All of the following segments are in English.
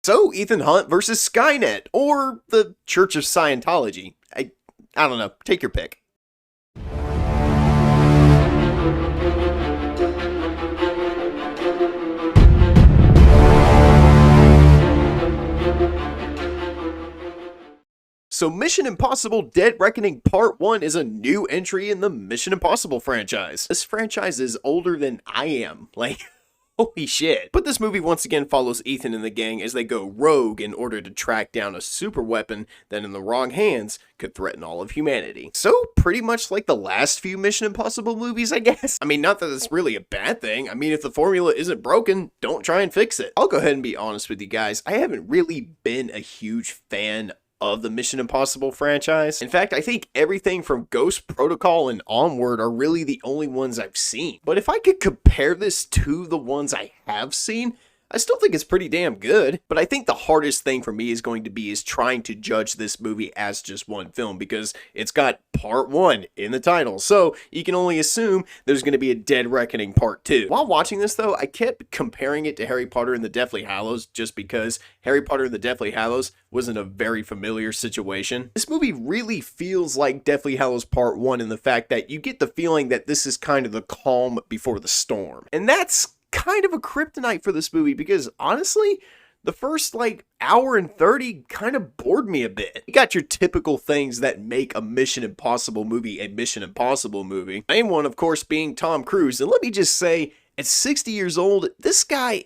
So, Ethan Hunt versus Skynet, or the Church of Scientology. I don't know. Take your pick. So Mission Impossible Dead Reckoning Part 1 is a new entry in the Mission Impossible franchise. This franchise is older than I am. Holy shit. But this movie once again follows Ethan and the gang as they go rogue in order to track down a super weapon that in the wrong hands could threaten all of humanity. So pretty much like the last few Mission Impossible movies, I guess. I mean, not that it's really a bad thing. I mean, if the formula isn't broken, don't try and fix it. I'll go ahead and be honest with you guys. I haven't really been a huge fan of the Mission Impossible franchise. In fact, I think everything from Ghost Protocol and onward are really the only ones I've seen. But if I could compare this to the ones I have seen, I still think it's pretty damn good, but I think the hardest thing for me is going to be trying to judge this movie as just one film, because it's got part 1 in the title, so you can only assume there's going to be a Dead Reckoning part 2. While watching this though, I kept comparing it to Harry Potter and the Deathly Hallows just because Harry Potter and the Deathly Hallows was in a very familiar situation. This movie really feels like Deathly Hallows Part 1 in the fact that you get the feeling that this is kind of the calm before the storm. And that's kind of a kryptonite for this movie because honestly, the first hour and 30 kind of bored me a bit. You got your typical things that make a Mission Impossible movie a Mission Impossible movie. Main one, of course, being Tom Cruise. And let me just say, at 60 years old, this guy,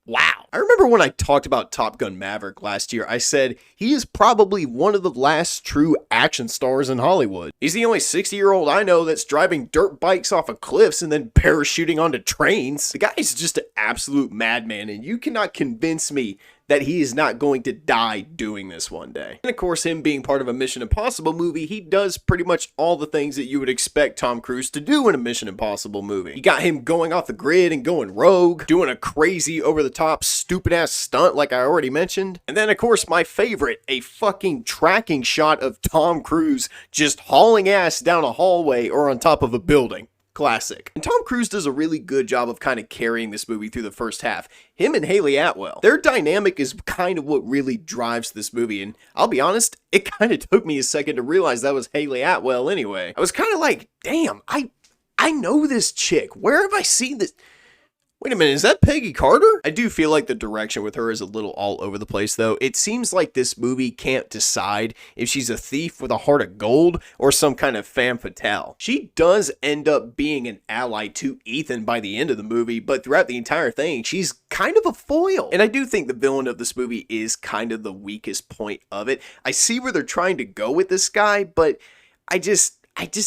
wow. I remember when I talked about Top Gun Maverick last year, I said he is probably one of the last true action stars in Hollywood. He's the only 60-year-old I know that's driving dirt bikes off of cliffs and then parachuting onto trains. The guy is just an absolute madman, and you cannot convince me that he is not going to die doing this one day. And of course, him being part of a Mission Impossible movie, he does pretty much all the things that you would expect Tom Cruise to do in a Mission Impossible movie. You got him going off the grid and going rogue, doing a crazy over-the-top stupid-ass stunt like I already mentioned. And then of course, my favorite, a fucking tracking shot of Tom Cruise just hauling ass down a hallway or on top of a building. Classic. And Tom Cruise does a really good job of kind of carrying this movie through the first half. Him and Hayley Atwell. Their dynamic is kind of what really drives this movie, and I'll be honest, it kind of took me a second to realize that was Hayley Atwell anyway. I was kind of like, damn, I know this chick. Where have I seen this? Wait a minute, is that Peggy Carter? I do feel like the direction with her is a little all over the place though. It seems like this movie can't decide if she's a thief with a heart of gold or some kind of femme fatale. She does end up being an ally to Ethan by the end of the movie, but throughout the entire thing, she's kind of a foil. And I do think the villain of this movie is kind of the weakest point of it. I see where they're trying to go with this guy, but I just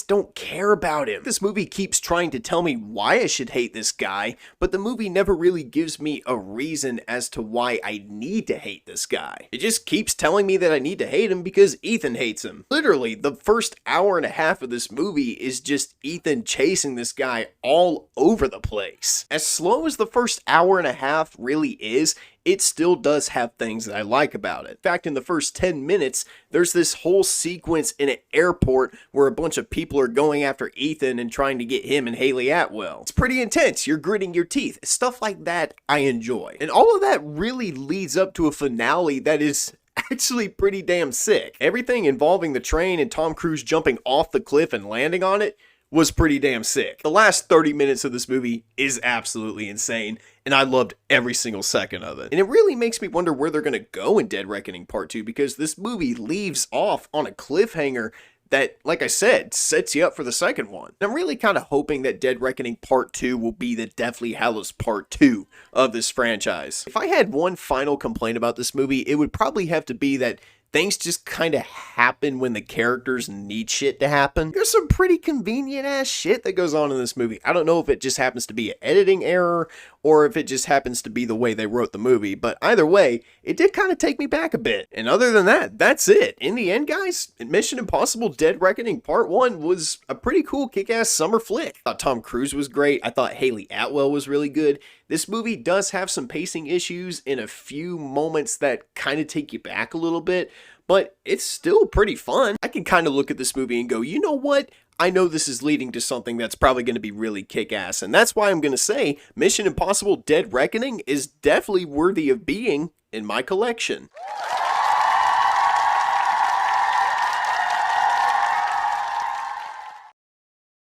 don't care about him. This movie keeps trying to tell me why I should hate this guy, but the movie never really gives me a reason as to why I need to hate this guy. It just keeps telling me that I need to hate him because Ethan hates him. Literally, the first hour and a half of this movie is just Ethan chasing this guy all over the place. As slow as the first hour and a half really is, it still does have things that I like about it. In fact, in the first 10 minutes, there's this whole sequence in an airport where a bunch of people are going after Ethan and trying to get him and Hayley Atwell. It's pretty intense. You're gritting your teeth. Stuff like that I enjoy. And all of that really leads up to a finale that is actually pretty damn sick. Everything involving the train and Tom Cruise jumping off the cliff and landing on it was pretty damn sick. The last 30 minutes of this movie is absolutely insane, and I loved every single second of it. And it really makes me wonder where they're going to go in Dead Reckoning Part 2, because this movie leaves off on a cliffhanger that, like I said, sets you up for the second one. And I'm really kind of hoping that Dead Reckoning Part 2 will be the Deathly Hallows Part 2 of this franchise. If I had one final complaint about this movie, it would probably have to be that things just kind of happen when the characters need shit to happen. There's some pretty convenient ass shit that goes on in this movie. I don't know if it just happens to be an editing error or if it just happens to be the way they wrote the movie, but either way, it did kind of take me back a bit. And other than that, that's it. In the end, guys, Mission Impossible Dead Reckoning Part 1 was a pretty cool kick-ass summer flick. I thought Tom Cruise was great. I thought Hayley Atwell was really good. This movie does have some pacing issues in a few moments that kind of take you back a little bit, but it's still pretty fun. I can kind of look at this movie and go, you know what? I know this is leading to something that's probably going to be really kick-ass, and that's why I'm going to say Mission Impossible Dead Reckoning is definitely worthy of being in my collection.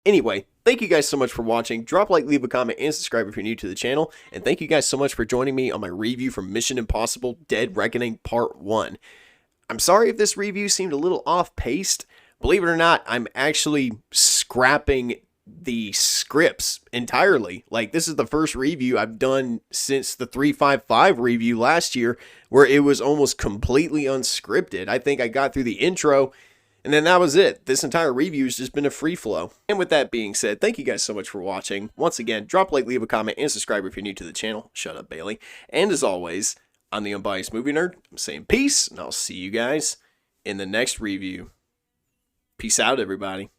Anyway, thank you guys so much for watching. Drop a like, leave a comment, and subscribe if you're new to the channel. And thank you guys so much for joining me on my review for Mission Impossible Dead Reckoning Part 1. I'm sorry if this review seemed a little off-paced. Believe it or not, I'm actually scrapping the scripts entirely. Like, this is the first review I've done since the 355 review last year, where it was almost completely unscripted. I think I got through the intro, and then that was it. This entire review has just been a free flow. And with that being said, thank you guys so much for watching. Once again, drop a like, leave a comment, and subscribe if you're new to the channel. Shut up, Bailey. And as always, I'm the Unbiased Movie Nerd. I'm saying peace, and I'll see you guys in the next review. Peace out, everybody.